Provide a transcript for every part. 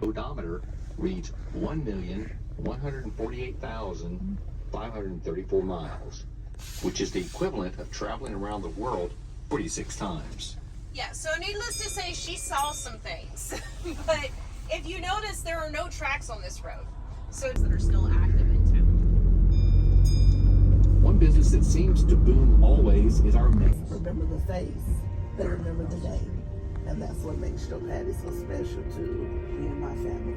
odometer reads 1,148,534 miles, which is the equivalent of traveling around the world 46 times. Yeah, so needless to say, she saw some things. But if you notice, there are no tracks on this road. So that are still active in town. One business that seems to boom always is our name. Remember the face, they remember the name. And that's what makes Joe Patty so special to me and my family.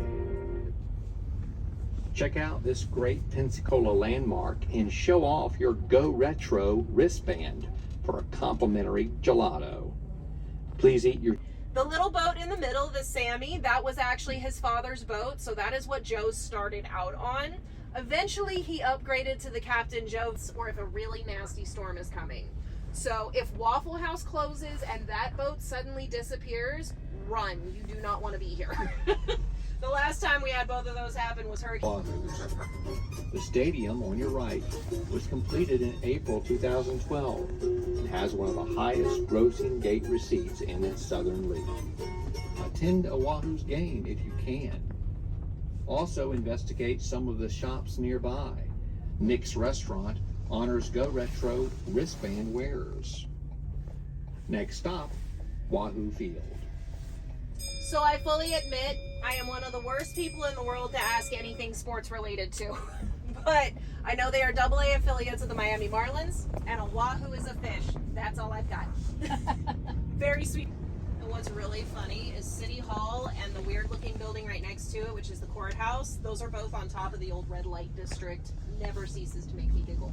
Check out this great Pensacola landmark and show off your Go Retro wristband for a complimentary gelato. Please eat your... The little boat in the middle, the Sammy, that was actually his father's boat, so that is what Joe started out on. Eventually, he upgraded to the Captain Joe's, or if a really nasty storm is coming. So if Waffle House closes and that boat suddenly disappears, run. You do not want to be here. The last time we had both of those happen was Hurricane. The stadium on your right was completed in April 2012 and has one of the highest grossing gate receipts in its Southern League. Attend Oahu's game if you can. Also investigate some of the shops nearby. Nick's Restaurant honors Go Retro wristband wearers. Next stop, Wahoo Field. So I fully admit I am one of the worst people in the world to ask anything sports related to. But I know they are AA affiliates of the Miami Marlins, and Oahu is a fish. That's all I've got. Very sweet. And what's really funny is City Hall and the weird looking building right next to it, which is the courthouse, those are both on top of the old red light district. Never ceases to make me giggle.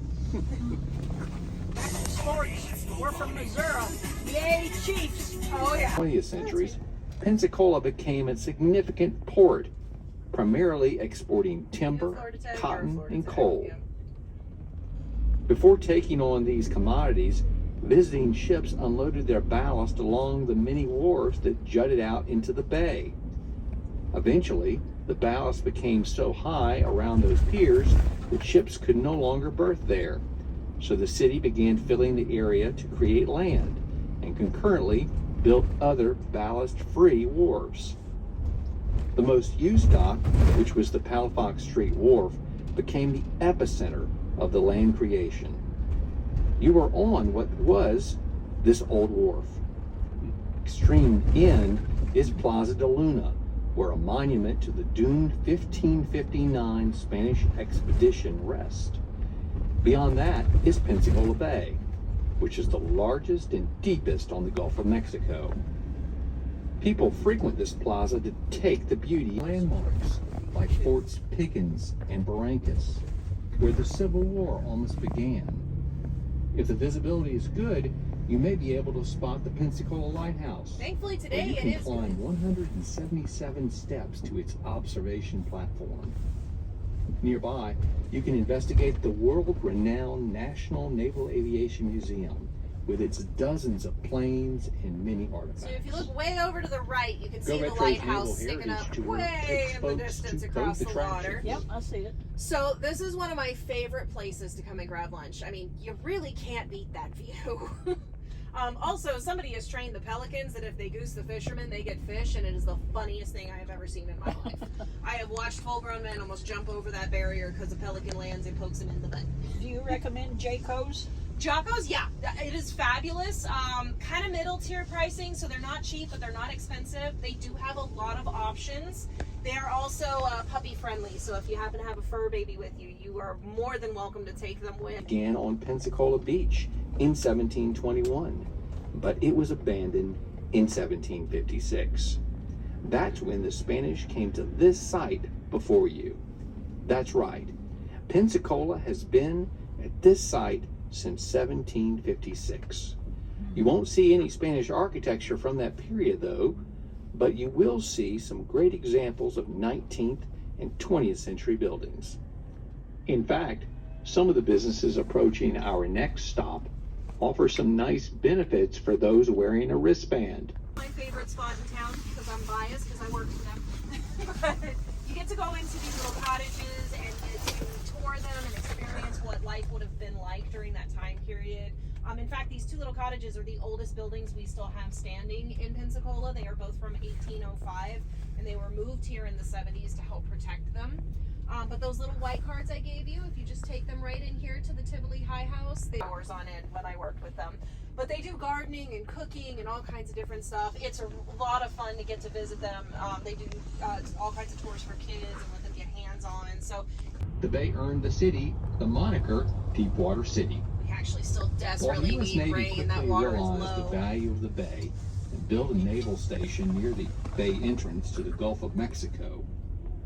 Sports. We're from Missouri. Yay, Chiefs. Oh yeah. 20th centuries, Pensacola became a significant port, primarily exporting timber, cotton, and coal. Before taking on these commodities, visiting ships unloaded their ballast along the many wharves that jutted out into the bay. Eventually, the ballast became so high around those piers that ships could no longer berth there. So the city began filling the area to create land, and concurrently built other ballast-free wharves. The most used dock, which was the Palafox Street Wharf, became the epicenter of the land creation. You were on what was this old wharf. Extreme end is Plaza de Luna, where a monument to the doomed 1559 Spanish expedition rests. Beyond that is Pensacola Bay, which is the largest and deepest on the Gulf of Mexico. People frequent this plaza to take the beauty of landmarks like Forts Pickens and Barrancas, where the Civil War almost began. If the visibility is good, you may be able to spot the Pensacola Lighthouse. Thankfully today you it can is. climb 177 steps to its observation platform. Nearby, you can investigate the world-renowned National Naval Aviation Museum with its dozens of planes and many artifacts. So if you look way over to the right, you can see the Retro's lighthouse Naval sticking Heritage up Tour way takes in the folks distance to across the both water. attractions. Yep, I see it. So this is one of my favorite places to come and grab lunch. I mean, you really can't beat that view. Also, somebody has trained the pelicans that if they goose the fishermen, they get fish, and it is the funniest thing I have ever seen in my life. I have watched full-grown men almost jump over that barrier because a pelican lands and pokes him in the butt. Do you recommend Jayco's? Jocko's, yeah, it is fabulous. Kind of middle tier pricing, so they're not cheap, but they're not expensive. They do have a lot of options. They are also puppy friendly, so if you happen to have a fur baby with you, you are more than welcome to take them with. Began on Pensacola Beach in 1721, but it was abandoned in 1756. That's when the Spanish came to this site before you. That's right, Pensacola has been at this site since 1756. You won't see any Spanish architecture from that period though, but you will see some great examples of 19th and 20th century buildings. In fact, some of the businesses approaching our next stop offer some nice benefits for those wearing a wristband. My favorite spot in town, because I'm biased because I work for them. But you get to go into these little cottages and get to tour them and experience what life would have been like during that time period. In fact, these two little cottages are the oldest buildings we still have standing in Pensacola. They are both from 1805, and they were moved here in the 70s to help protect them. But those little white cards I gave you, if you just take them right in here to the Tivoli High House, they hours on end when I worked with them. But they do gardening and cooking and all kinds of different stuff. It's a lot of fun to get to visit them. They do all kinds of tours for kids and let them get hands-on. So The Bay earned the city the moniker Deepwater City. we actually still While desperately the U.S. need Navy rain. That quickly water is realized the low. value of the bay and built a naval station near the bay entrance to the Gulf of Mexico,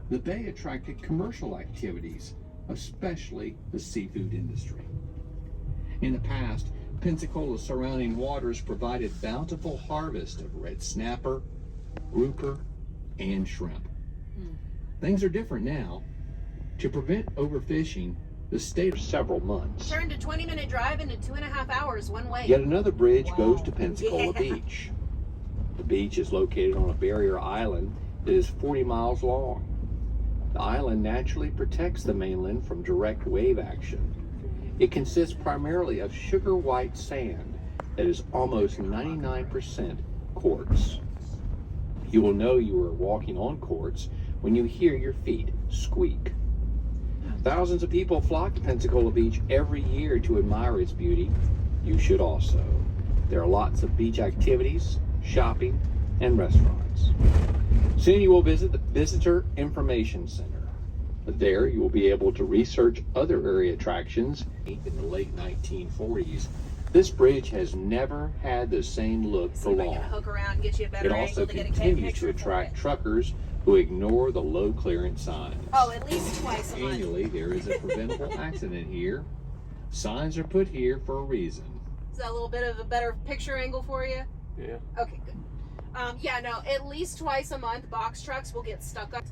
the bay attracted commercial activities, especially the seafood industry. In the past, Pensacola's surrounding waters provided bountiful harvest of red snapper, grouper, and shrimp. Things are different now. To prevent overfishing, the state of several months. Turned a 20-minute drive into 2.5 hours one way. Yet another bridge goes to Wow. Pensacola Yeah. Beach. The beach is located on a barrier island that is 40 miles long. The island naturally protects the mainland from direct wave action. It consists primarily of sugar white sand that is almost 99% quartz. You will know you are walking on quartz when you hear your feet squeak. Thousands of people flock to Pensacola Beach every year to admire its beauty. You should also. There are lots of beach activities, shopping, and restaurants. Soon you will visit the Visitor Information Center. There you will be able to research other area attractions. In the late 1940s, this bridge has never had the same look See for if I can long. hook around and get you a better It also angle to get a continues to picture for attract it. truckers who ignore the low clearance signs. Oh, at least twice a month. Annually, there is a preventable accident here. Signs are put here for a reason. Is that a little bit of a better picture angle for you? Yeah. Okay, good. Yeah, no, at least twice a month, box trucks will get stuck up.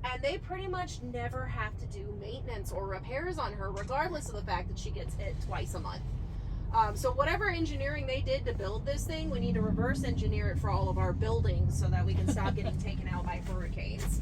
And they pretty much never have to do maintenance or repairs on her, regardless of the fact that she gets hit twice a month. So whatever engineering they did to build this thing, we need to reverse engineer it for all of our buildings so that we can stop getting taken out by hurricanes.